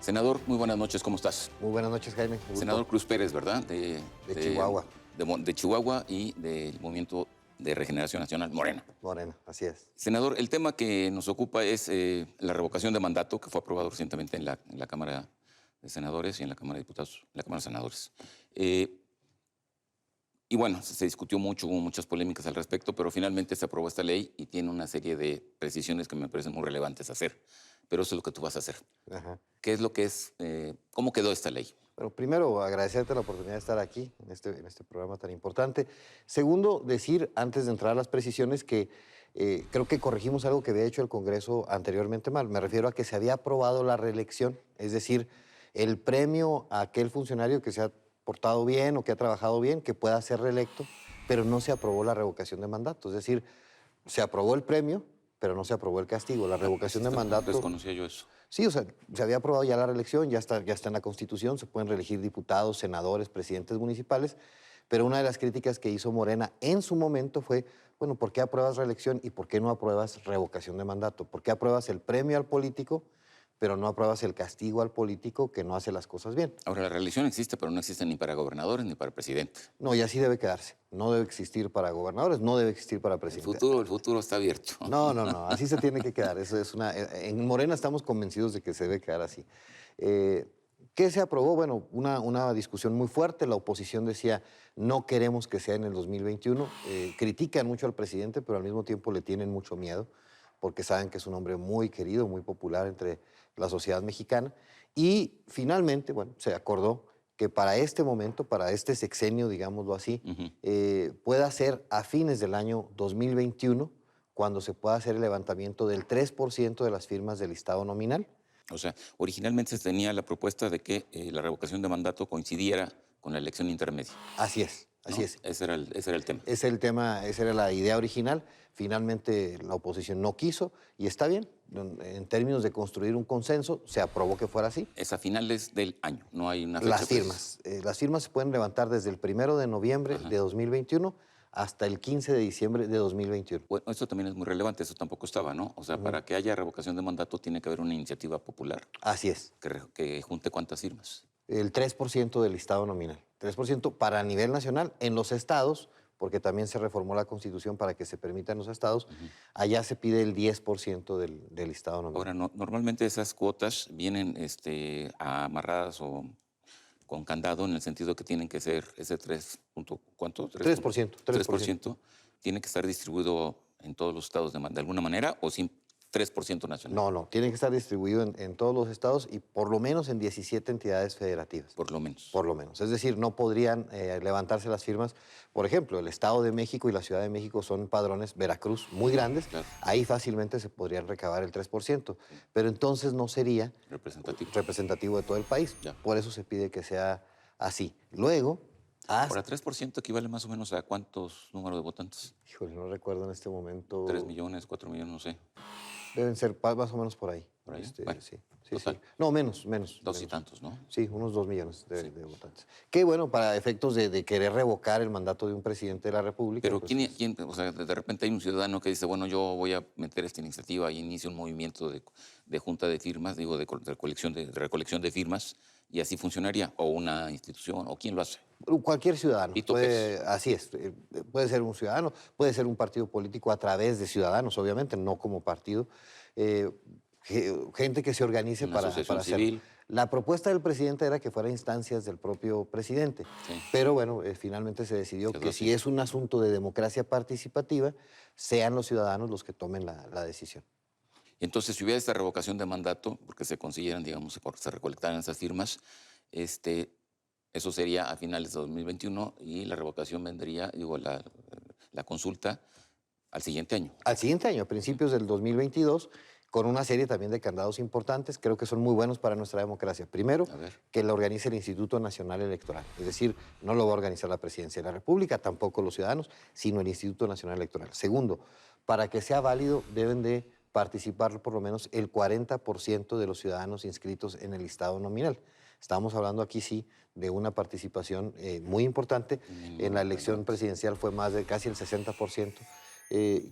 Senador, muy buenas noches, ¿cómo estás? Muy buenas noches, Jaime. Gusto. Senador Cruz Pérez, ¿verdad? De Chihuahua. De Chihuahua y del Movimiento de Regeneración Nacional, Morena. Morena, así es. Senador, el tema que nos ocupa es la revocación de mandato que fue aprobado recientemente en la Cámara de Senadores y en la Cámara de Diputados, en la Cámara de Senadores. Y bueno, se discutió mucho, hubo muchas polémicas al respecto, pero finalmente se aprobó esta ley y tiene una serie de precisiones que me parecen muy relevantes hacer. Pero eso es lo que tú vas a hacer. Ajá. ¿Qué es lo que es? ¿Cómo quedó esta ley? Bueno, primero, agradecerte la oportunidad de estar aquí en este programa tan importante. Segundo, decir, antes de entrar a las precisiones, que creo que corregimos algo que había hecho el Congreso anteriormente mal. Me refiero a que se había aprobado la reelección, es decir, el premio a aquel funcionario que se ha portado bien o que ha trabajado bien, que pueda ser reelecto, pero no se aprobó la revocación de mandato. Es decir, se aprobó el premio, pero no se aprobó el castigo. La revocación de mandato... Desconocía yo eso. Sí, o sea, se había aprobado ya la reelección, ya está en la Constitución, se pueden reelegir diputados, senadores, presidentes municipales, pero una de las críticas que hizo Morena en su momento fue, bueno, ¿por qué apruebas reelección y por qué no apruebas revocación de mandato? ¿Por qué apruebas el premio al político, pero no apruebas el castigo al político que no hace las cosas bien? Ahora, la reelección existe, pero no existe ni para gobernadores ni para presidente. No, y así debe quedarse. No debe existir para gobernadores, no debe existir para presidente. El futuro está abierto. No, así se tiene que quedar. Eso es en Morena estamos convencidos de que se debe quedar así. ¿Qué se aprobó? Bueno, una discusión muy fuerte. La oposición decía, no queremos que sea en el 2021. Critican mucho al presidente, pero al mismo tiempo le tienen mucho miedo, porque saben que es un hombre muy querido, muy popular entre la sociedad mexicana. Y finalmente, bueno, se acordó que para este momento, para este sexenio, digámoslo así, pueda ser a fines del año 2021, cuando se pueda hacer el levantamiento del 3% de las firmas del listado nominal. O sea, originalmente se tenía la propuesta de que la revocación de mandato coincidiera con la elección intermedia. Así es, así ¿no? es. Ese era el tema. Esa era la idea original. Finalmente la oposición no quiso y está bien. En términos de construir un consenso, se aprobó que fuera así. Es a finales del año, no hay una fecha. Las firmas se pueden levantar desde el 1 de noviembre de 2021 hasta el 15 de diciembre de 2021. Bueno, eso también es muy relevante, eso tampoco estaba, ¿no? O sea, para que haya revocación de mandato tiene que haber una iniciativa popular. Así es. Que junte ¿cuántas firmas? El 3% del listado nominal. 3% para nivel nacional. En los estados, porque también se reformó la Constitución para que se permitan los estados, allá se pide el 10% del listado nominal. Ahora, normalmente esas cuotas vienen amarradas o con candado en el sentido que tienen que ser ese 3. ¿Cuánto? 3%. 3%. Tiene que estar distribuido en todos los estados de alguna manera o sin 3% nacional. No, tiene que estar distribuido en todos los estados y por lo menos en 17 entidades federativas. Por lo menos. Por lo menos. Es decir, no podrían levantarse las firmas. Por ejemplo, el Estado de México y la Ciudad de México son padrones, Veracruz, muy grandes. Claro. Ahí fácilmente se podrían recabar el 3%. Pero entonces no sería representativo de todo el país. Ya. Por eso se pide que sea así. Luego... Ahora, 3% equivale más o menos a ¿cuántos números de votantes? Híjole, no recuerdo en este momento. 3 millones, 4 millones, no sé. Deben ser más o menos por ahí. ¿Por ahí? Bueno, sí. No, menos. Dos y tantos, ¿no? Sí, unos 2 millones de votantes. Qué bueno, para efectos de querer revocar el mandato de un presidente de la República. Pero pues, ¿quién? O sea, de repente hay un ciudadano que dice, bueno, yo voy a meter esta iniciativa y inicio un movimiento de junta de firmas, digo, de recolección de firmas, y así funcionaría, o una institución, o quién lo hace. Cualquier ciudadano. Así es. Puede ser un ciudadano, puede ser un partido político a través de ciudadanos, obviamente, no como partido. Gente que se organice para hacerlo. La propuesta del presidente era que fuera instancias del propio presidente, sí. Pero bueno, finalmente se decidió que si es un asunto de democracia participativa, sean los ciudadanos los que tomen la decisión. Entonces, si hubiera esta revocación de mandato, porque se consiguieran, digamos, se recolectaran esas firmas, eso sería a finales de 2021 y la revocación vendría, digo, la consulta al siguiente año. Al siguiente año, a principios del 2022, con una serie también de candados importantes, creo que son muy buenos para nuestra democracia. Primero, que lo organice el Instituto Nacional Electoral, es decir, no lo va a organizar la Presidencia de la República, tampoco los ciudadanos, sino el Instituto Nacional Electoral. Segundo, para que sea válido deben de participar por lo menos el 40% de los ciudadanos inscritos en el listado nominal. Estamos hablando aquí sí de una participación muy importante. En la elección presidencial fue más de casi el 60%.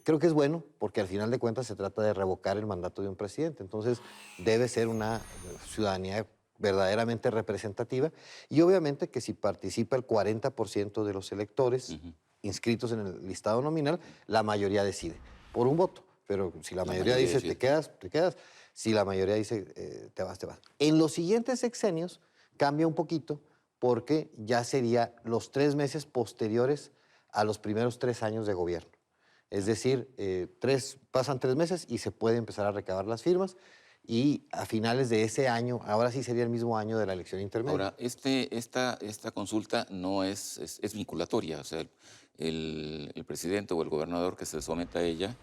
Creo que es bueno porque al final de cuentas se trata de revocar el mandato de un presidente. Entonces debe ser una ciudadanía verdaderamente representativa, y obviamente que si participa el 40% de los electores inscritos en el listado nominal, la mayoría decide por un voto. Pero si la mayoría dice decide. te quedas, te quedas. Si la mayoría dice te vas, te vas. En los siguientes sexenios cambia un poquito porque ya sería los 3 meses posteriores a los primeros 3 años de gobierno. Es decir, pasan 3 meses y se puede empezar a recabar las firmas, y a finales de ese año, ahora sí sería el mismo año de la elección intermedia. Ahora, esta consulta no es vinculatoria, o sea, el presidente o el gobernador que se someta a ella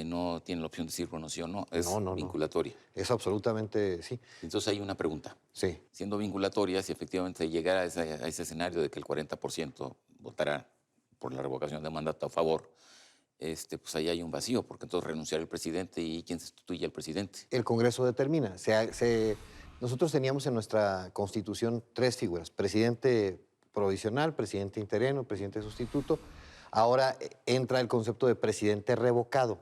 no tiene la opción de decir bueno sí o no, es No, no, no. vinculatoria. Es absolutamente, sí. Entonces hay una pregunta. Sí. Siendo vinculatoria, si efectivamente llegara a ese escenario de que el 40% votará por la revocación de mandato a favor, pues ahí hay un vacío, porque entonces renunciará el presidente y ¿quién sustituye al presidente? El Congreso determina. Nosotros teníamos en nuestra Constitución 3 figuras: presidente provisional, presidente interino, presidente sustituto. Ahora entra el concepto de presidente revocado.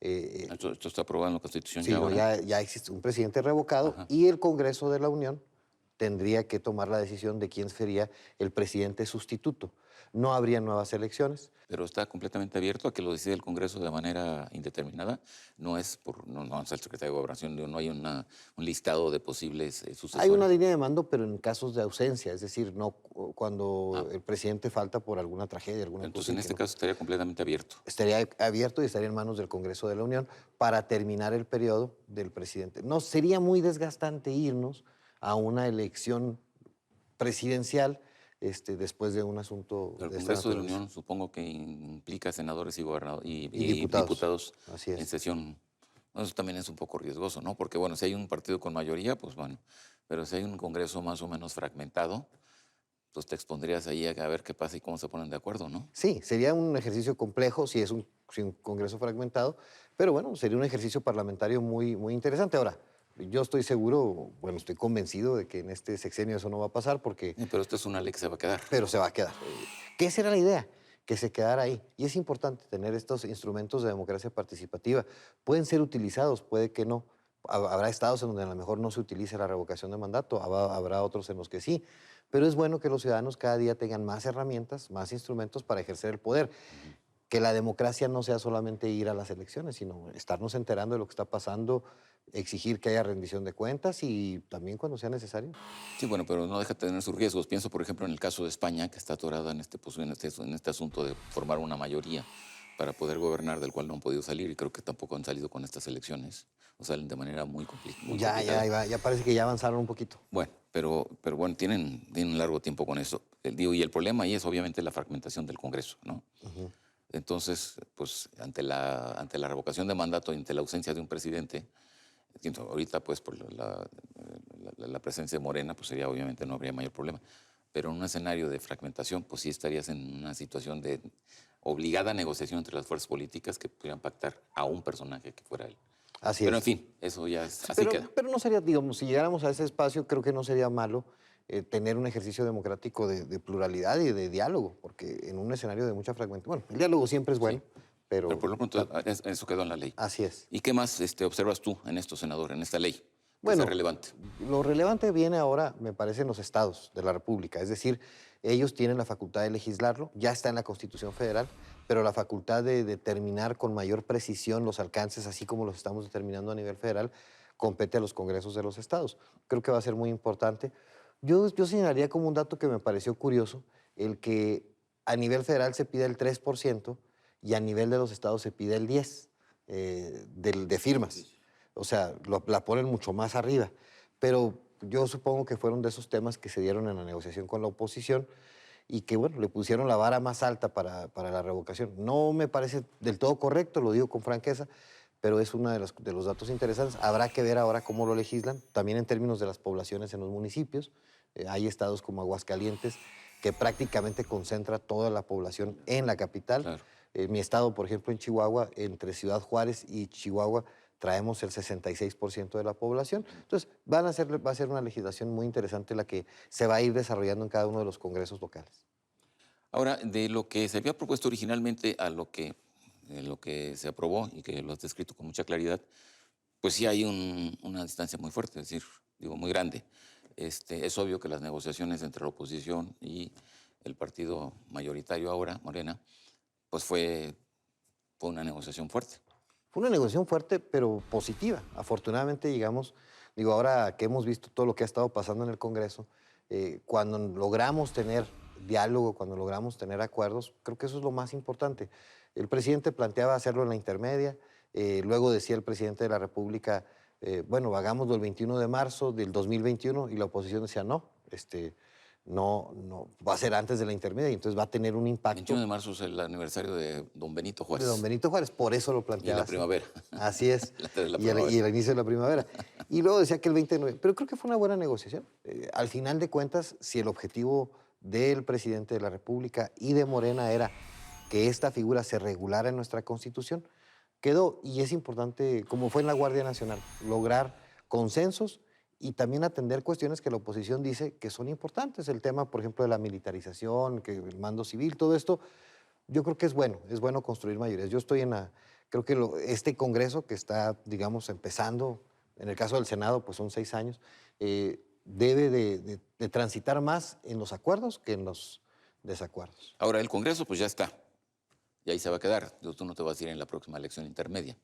Esto está aprobado en la Constitución Sí, ya no, ahora. ya existe un presidente revocado, Ajá. y el Congreso de la Unión tendría que tomar la decisión de quién sería el presidente sustituto. No habría nuevas elecciones. Pero está completamente abierto a que lo decida el Congreso de manera indeterminada. No es no es el secretario de Gobernación, no hay un listado de posibles sucesores. Hay una línea de mando, pero en casos de ausencia, es decir, no cuando el presidente falta por alguna tragedia, alguna Entonces, cosa. en este caso estaría completamente abierto. Estaría abierto y estaría en manos del Congreso de la Unión para terminar el periodo del presidente. No, sería muy desgastante irnos a una elección presidencial después de un asunto Pero el de esta Congreso de la naturaleza. Unión supongo que implica senadores y gobernadores y Diputados. Así en es. sesión. Bueno, eso también es un poco riesgoso, ¿no? Porque, bueno, si hay un partido con mayoría, pues bueno, pero si hay un Congreso más o menos fragmentado, pues te expondrías ahí a ver qué pasa y cómo se ponen de acuerdo, ¿no? Sí, sería un ejercicio complejo si es un Congreso fragmentado, pero bueno, sería un ejercicio parlamentario muy, muy interesante. Ahora, yo estoy seguro, bueno, estoy convencido de que en este sexenio eso no va a pasar, porque Pero esta es una ley que se va a quedar. pero se va a quedar. ¿Qué será la idea? Que se quedara ahí. Y es importante tener estos instrumentos de democracia participativa. Pueden ser utilizados, puede que no. Habrá estados en donde a lo mejor no se utilice la revocación de mandato, habrá otros en los que sí. Pero es bueno que los ciudadanos cada día tengan más herramientas, más instrumentos para ejercer el poder. Que la democracia no sea solamente ir a las elecciones, sino estarnos enterando de lo que está pasando, exigir que haya rendición de cuentas y también cuando sea necesario. Sí, bueno, pero no deja de tener sus riesgos. Pienso, por ejemplo, en el caso de España, que está atorada en este asunto de formar una mayoría para poder gobernar, del cual no han podido salir, y creo que tampoco han salido con estas elecciones. O salen de manera muy complicada. Ya parece que ya avanzaron un poquito. Bueno, pero bueno, tienen un largo tiempo con eso. Y el problema ahí es obviamente la fragmentación del Congreso, ¿no? Entonces, pues ante la revocación de mandato y ante la ausencia de un presidente, ahorita pues por la presencia de Morena, pues sería obviamente no habría mayor problema. Pero en un escenario de fragmentación, pues sí estarías en una situación de obligada negociación entre las fuerzas políticas que pudieran pactar a un personaje que fuera él. Así Pero es. en fin, eso ya así queda. Pero no sería, digamos, si llegáramos a ese espacio, creo que no sería malo tener un ejercicio democrático de pluralidad y de diálogo, porque en un escenario de mucha fragmentación, bueno, el diálogo siempre es bueno, pero Pero por lo pronto eso quedó en la ley. así es. ¿Y qué más observas tú en esto, senador, en esta ley? Que Bueno, sea relevante. lo relevante viene ahora, me parece, en los estados de la República. Es decir, ellos tienen la facultad de legislarlo, ya está en la Constitución Federal, pero la facultad de determinar con mayor precisión los alcances, así como los estamos determinando a nivel federal, compete a los congresos de los estados. Creo que va a ser muy importante. Yo señalaría como un dato que me pareció curioso, el que a nivel federal se pide el 3% y a nivel de los estados se pide el 10% de firmas. O sea, la ponen mucho más arriba. Pero yo supongo que fueron de esos temas que se dieron en la negociación con la oposición y que, bueno, le pusieron la vara más alta para la revocación. No me parece del todo correcto, lo digo con franqueza, pero es uno de los datos interesantes. Habrá que ver ahora cómo lo legislan, también en términos de las poblaciones en los municipios. Hay estados como Aguascalientes que prácticamente concentra toda la población en la capital. Claro. Mi estado, por ejemplo, en Chihuahua, entre Ciudad Juárez y Chihuahua, traemos el 66% de la población. Entonces, va a ser una legislación muy interesante la que se va a ir desarrollando en cada uno de los congresos locales. Ahora, de lo que se había propuesto originalmente a lo que se aprobó y que lo has descrito con mucha claridad, pues sí hay una distancia muy fuerte. Es decir, digo, muy grande. Es obvio que las negociaciones entre la oposición y el partido mayoritario ahora, Morena, pues fue una negociación fuerte. Fue una negociación fuerte, pero positiva. Afortunadamente, digamos, digo, ahora que hemos visto todo lo que ha estado pasando en el Congreso, cuando logramos tener diálogo, cuando logramos tener acuerdos, creo que eso es lo más importante. El presidente planteaba hacerlo en la intermedia, luego decía el presidente de la República, bueno, hagámoslo el 21 de marzo del 2021, y la oposición decía, no, no, va a ser antes de la intermedia, y entonces va a tener un El impacto 21 de marzo es el aniversario de don Benito Juárez. de don Benito Juárez, por eso lo Y planteaba la así. primavera. Así es. De la Y el primavera. inicio de la primavera. Y luego decía que el 20 de noviembre. Pero creo que fue una buena negociación. Al final de cuentas, si el objetivo del presidente de la República y de Morena era que esta figura se regulara en nuestra Constitución, quedó. Y es importante, como fue en la Guardia Nacional, lograr consensos y también atender cuestiones que la oposición dice que son importantes. El tema, por ejemplo, de la militarización, que el mando civil, todo esto. Yo creo que es bueno construir mayorías. Yo estoy creo que este Congreso que está, digamos, empezando, en el caso del Senado, pues son 6 años, debe de transitar más en los acuerdos que en los desacuerdos. Ahora, el Congreso pues ya está. Y ahí se va a quedar. Tú no te vas a ir en la próxima elección intermedia.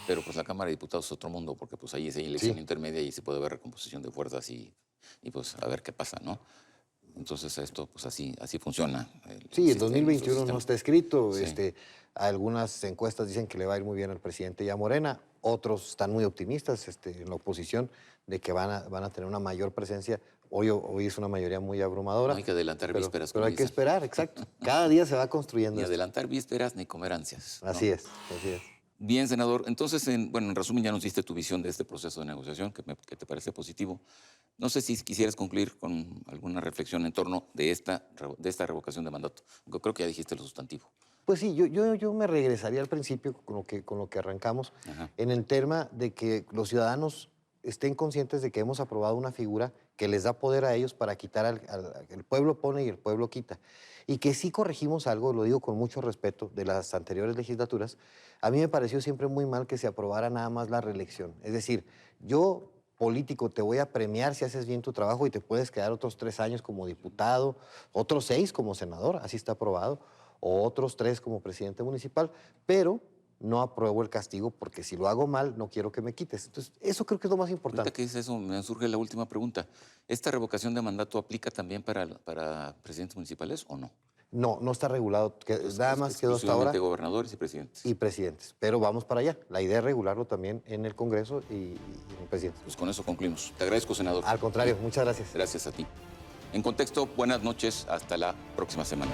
Pero pues la Cámara de Diputados es otro mundo, porque pues ahí es elección Sí. intermedia y se puede ver recomposición de fuerzas y pues a ver qué pasa, ¿no? Entonces esto pues así funciona. Sí, el nuestro 2021 no sistema. está escrito. Sí. Algunas encuestas dicen que le va a ir muy bien al presidente y a Morena. Otros están muy optimistas en la oposición de que van a tener una mayor presencia. Hoy es una mayoría muy abrumadora. No hay que adelantar vísperas, Pero como hay que dicen. esperar, exacto. Cada día se va construyendo Ni esto. adelantar vísperas ni comer ansias, ¿no? Así es, así es. Bien, senador. Entonces, en resumen, ya nos diste tu visión de este proceso de negociación, que te parece positivo. No sé si quisieras concluir con alguna reflexión en torno de esta revocación de mandato. Yo creo que ya dijiste lo sustantivo. Pues sí, yo me regresaría al principio con lo que arrancamos, Ajá. en el tema de que los ciudadanos estén conscientes de que hemos aprobado una figura que les da poder a ellos para quitar el pueblo pone y el pueblo quita. Y que sí corregimos algo, lo digo con mucho respeto, de las anteriores legislaturas. A mí me pareció siempre muy mal que se aprobara nada más la reelección. Es decir, yo, político, te voy a premiar si haces bien tu trabajo y te puedes quedar otros 3 años como diputado, otros 6 como senador, así está aprobado, o otros 3 como presidente municipal, pero no apruebo el castigo porque si lo hago mal, no quiero que me quites. Entonces, eso creo que es lo más Ahorita importante. que dices eso, me surge la última pregunta. ¿Esta revocación de mandato aplica también para presidentes municipales o no? No, no está regulado, nada más quedó hasta ahora Exclusivamente gobernadores y presidentes. y presidentes, pero vamos para allá. La idea es regularlo también en el Congreso y en el presidente. Pues con eso concluimos. Te agradezco, senador. Al contrario, muchas gracias. Gracias a ti. En contexto, buenas noches. Hasta la próxima semana.